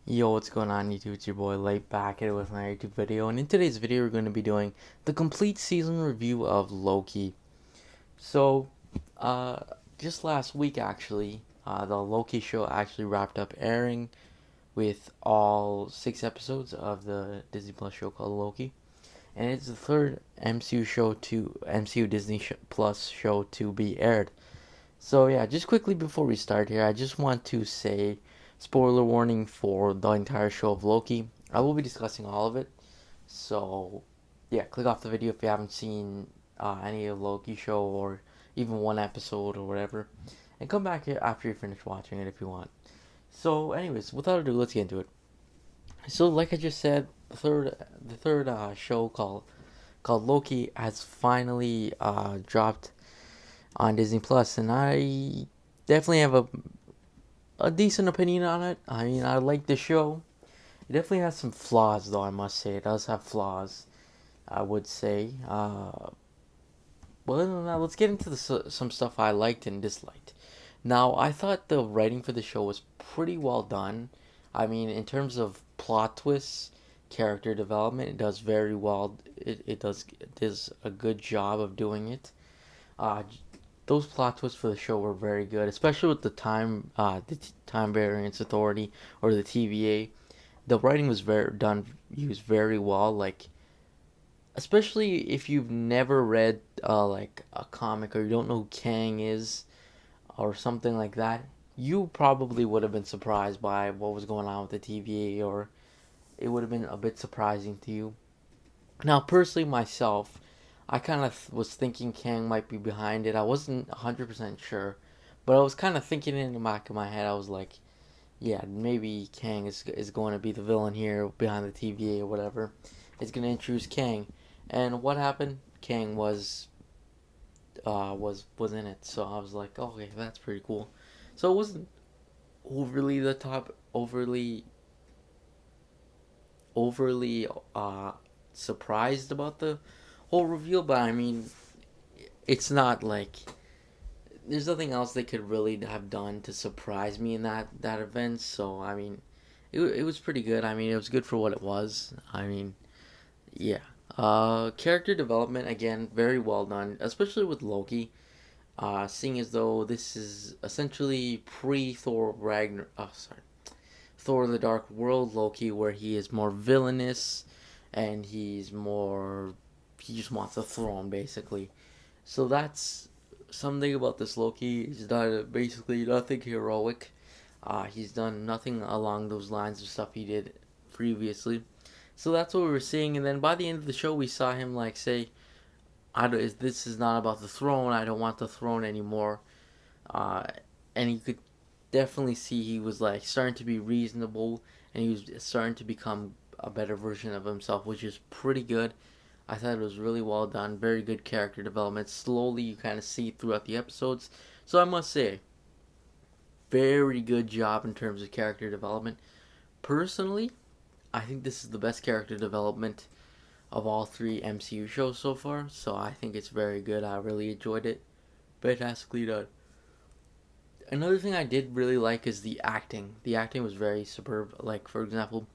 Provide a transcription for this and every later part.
Yo, what's going on YouTube? It's your boy Light back at it with my YouTube video, and in today's video we're going to be doing the complete season review of Loki. So, uh, just last week actually, the Loki show actually wrapped up airing with all 6 episodes of the Disney Plus show called Loki, and it's the third MCU Disney Plus show to be aired. So yeah, just quickly before we start here, I just want to say spoiler warning for the entire show of Loki. I will be discussing all of it. So yeah, click off the video if you haven't seen any of Loki show or even one episode or whatever, and come back here after you finish watching it if you want. So anyways, without ado, let's get into it. So like I just said, the third show called Loki has finally dropped on Disney Plus, and I definitely have a decent opinion on it. I mean, I like the show. It definitely has some flaws, though. I must say, it does have flaws. I would say. Well, other than that, let's get into some stuff I liked and disliked. Now, I thought the writing for the show was pretty well done. I mean, in terms of plot twists, character development, it does very well. It does a good job of doing it. Uh, those plot twists for the show were very good, especially with time variance authority or the TVA. The writing was used very well. Like, especially if you've never read like a comic or you don't know who Kang is or something like that, you probably would have been surprised by what was going on with the TVA, or it would have been a bit surprising to you. Now, personally, myself, I kind of was thinking Kang might be behind it. I wasn't 100% sure, but I was kind of thinking in the back of my head, I was like, yeah, maybe Kang is going to be the villain here behind the TVA or whatever. It's going to introduce Kang. And what happened? Kang was in it. So I was like, oh, okay, that's pretty cool. So it wasn't overly the top, overly surprised about the whole reveal, but I mean, it's not like there's nothing else they could really have done to surprise me in that event. So I mean, it was pretty good. I mean, it was good for what it was. I mean, yeah. Character development again, very well done, especially with Loki. Seeing as though this is essentially pre Thor Ragnar. Oh, sorry, Thor: The Dark World Loki, where he is more villainous, and he just wants the throne basically. So that's something about this Loki. He's done basically nothing heroic. He's done nothing along those lines of stuff he did previously. So that's what we were seeing, and then by the end of the show, we saw him like say, "This is not about the throne. I don't want the throne anymore." Uh, and you could definitely see he was like starting to be reasonable, and he was starting to become a better version of himself, which is pretty good. I thought it was really well done. Very good character development. Slowly, you kind of see throughout the episodes. So I must say, very good job in terms of character development. Personally, I think this is the best character development of all three MCU shows so far. So I think it's very good. I really enjoyed it. Fantastically done. Another thing I did really like is the acting. The acting was very superb. Like, for example,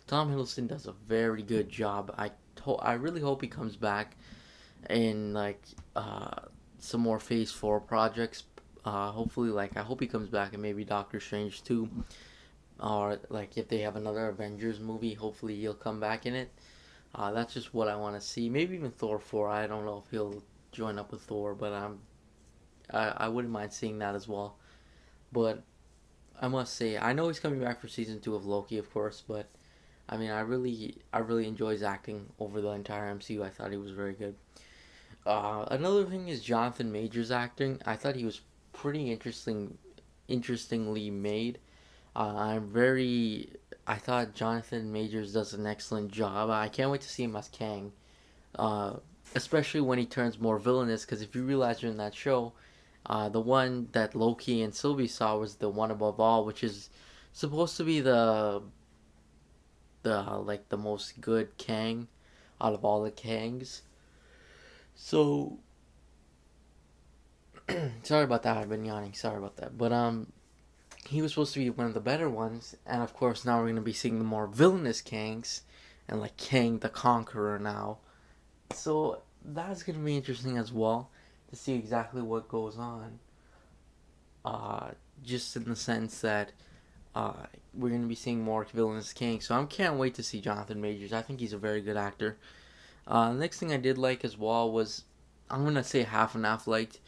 Tom Hiddleston does a very good job. I really hope he comes back in like some more Phase 4 projects. Hopefully, like I hope he comes back in maybe Doctor Strange 2, or like if they have another Avengers movie, hopefully he'll come back in it. That's just what I want to see. Maybe even Thor 4. I don't know if he'll join up with Thor, but I wouldn't mind seeing that as well. But I must say, I know he's coming back for season 2 of Loki, of course, but I mean, I really enjoy his acting over the entire MCU. I thought he was very good. Another thing is Jonathan Majors acting. I thought he was pretty interestingly made. I'm very. I thought Jonathan Majors does an excellent job. I can't wait to see him as Kang, uh, especially when he turns more villainous. Because if you realize during that show, the one that Loki and Sylvie saw was the one above all, which is supposed to be the like the most good Kang out of all the Kangs. So sorry about that. I've been yawning. Sorry about that. But he was supposed to be one of the better ones, and of course now we're gonna be seeing the more villainous Kangs, and like Kang the Conqueror now. So that's gonna be interesting as well to see exactly what goes on. Uh, just in the sense that uh, we're gonna be seeing more villainous Kang. So I can't wait to see Jonathan Majors. I think he's a very good actor. The next thing I did like as well was, I'm gonna say half and half liked,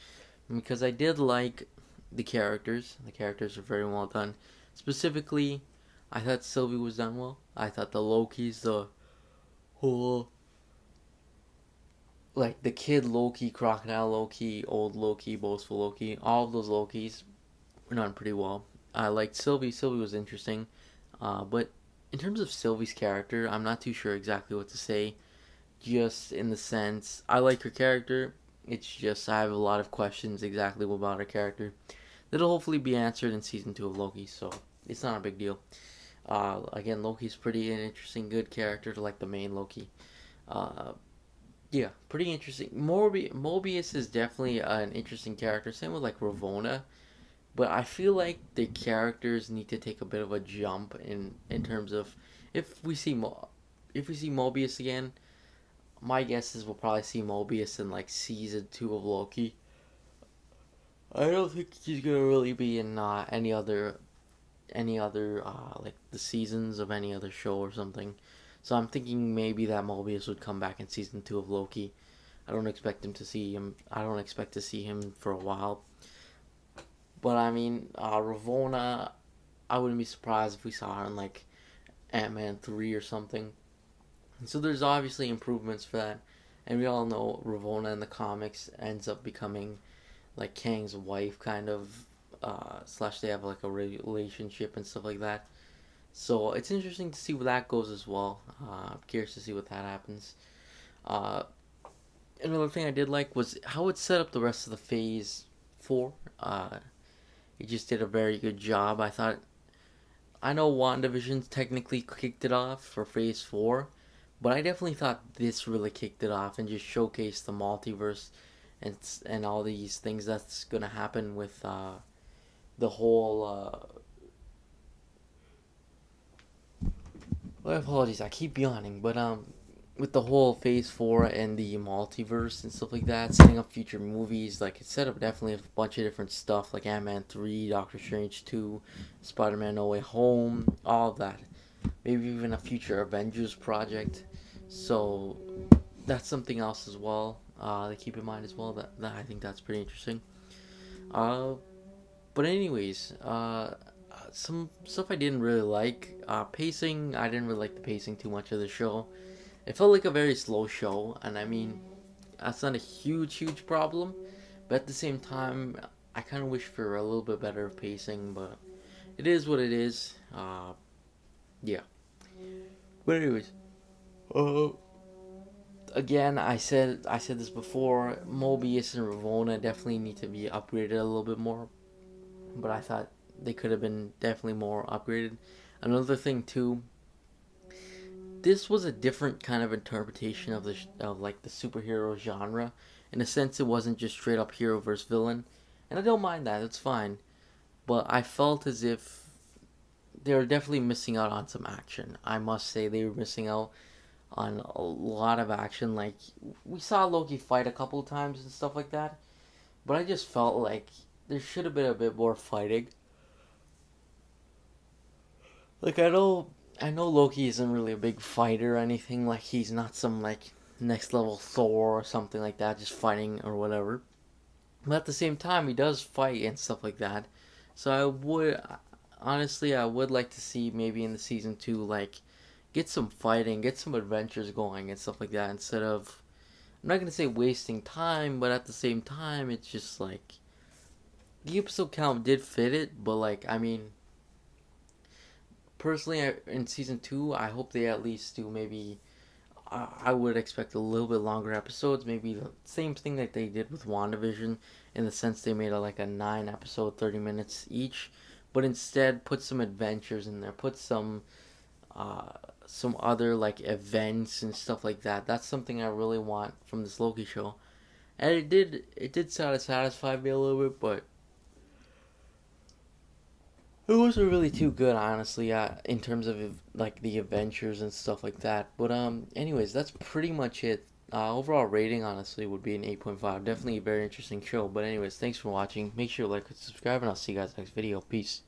because I did like the characters. The characters are very well done. Specifically, I thought Sylvie was done well. I thought the Lokis, the whole, like the kid Loki, crocodile Loki, old Loki, boastful Loki, all of those Lokis were done pretty well. I liked Sylvie. Sylvie was interesting, but in terms of Sylvie's character, I'm not too sure exactly what to say. Just in the sense, I like her character. It's just I have a lot of questions exactly about her character that'll hopefully be answered in season 2 of Loki. So it's not a big deal. Again, Loki's pretty an interesting, good character to like the main Loki. Uh, yeah, pretty interesting. Mobius is definitely an interesting character. Same with like Ravonna, but I feel like the characters need to take a bit of a jump in terms of if we see if we see Mobius again. My guess is we'll probably see Mobius in like season 2 of Loki. I don't think he's gonna really be in any other like the seasons of any other show or something. So I'm thinking maybe that Mobius would come back in season 2 of Loki. I don't expect him to see him. I don't expect to see him for a while. But I mean, Ravonna, I wouldn't be surprised if we saw her in like Ant-Man 3 or something. And so there's obviously improvements for that. And we all know Ravonna in the comics ends up becoming like Kang's wife, kind of. Slash, they have like a relationship and stuff like that. So it's interesting to see where that goes as well. I'm curious to see what that happens. Uh, Another thing I did like was how it set up the rest of the Phase 4. It just did a very good job. I know WandaVision technically kicked it off for Phase 4, but I definitely thought this really kicked it off and just showcased the multiverse and all these things that's gonna happen with the whole. Well, apologies, I keep yawning, but with the whole Phase 4 and the multiverse and stuff like that, setting up future movies, like it set up definitely a bunch of different stuff, like Ant-Man 3, Doctor Strange 2, Spider-Man No Way Home, all of that. Maybe even a future Avengers project. So that's something else as well to keep in mind as well. That I think that's pretty interesting. Uh, but anyways, some stuff I didn't really like. Pacing, I didn't really like the pacing too much of the show. It felt like a very slow show, and I mean, that's not a huge problem. But at the same time, I kind of wish for a little bit better pacing. But it is what it is. Yeah. But anyways, uh, again, I said this before. Mobius and Ravonna definitely need to be upgraded a little bit more, but I thought they could have been definitely more upgraded. Another thing too, this was a different kind of interpretation of of like the superhero genre. In a sense, it wasn't just straight up hero versus villain, and I don't mind that. It's fine, but I felt as if they were definitely missing out on some action. I must say they were missing out on a lot of action. Like we saw Loki fight a couple of times and stuff like that, but I just felt like there should have been a bit more fighting. Like I know Loki isn't really a big fighter or anything. Like he's not some like next level Thor or something like that, just fighting or whatever. But at the same time, he does fight and stuff like that. So I would honestly, I would like to see maybe in the season 2 like get some fighting, get some adventures going and stuff like that instead of, I'm not gonna say wasting time, but at the same time, it's just like the episode count did fit it, but like I mean, personally, in season 2, I hope they at least do maybe. I would expect a little bit longer episodes, maybe the same thing that they did with WandaVision, in the sense they made like a 9 episode, 30 minutes each, but instead put some adventures in there, put uh, some other like events and stuff like that. That's something I really want from this Loki show, and it did sort of satisfy me a little bit, but It wasn't really too good, honestly, in terms of like the adventures and stuff like that. But anyways, that's pretty much it. Overall rating, honestly, would be an 8.5. Definitely a very interesting show. But anyways, thanks for watching. Make sure to like and subscribe, and I'll see you guys next video. Peace.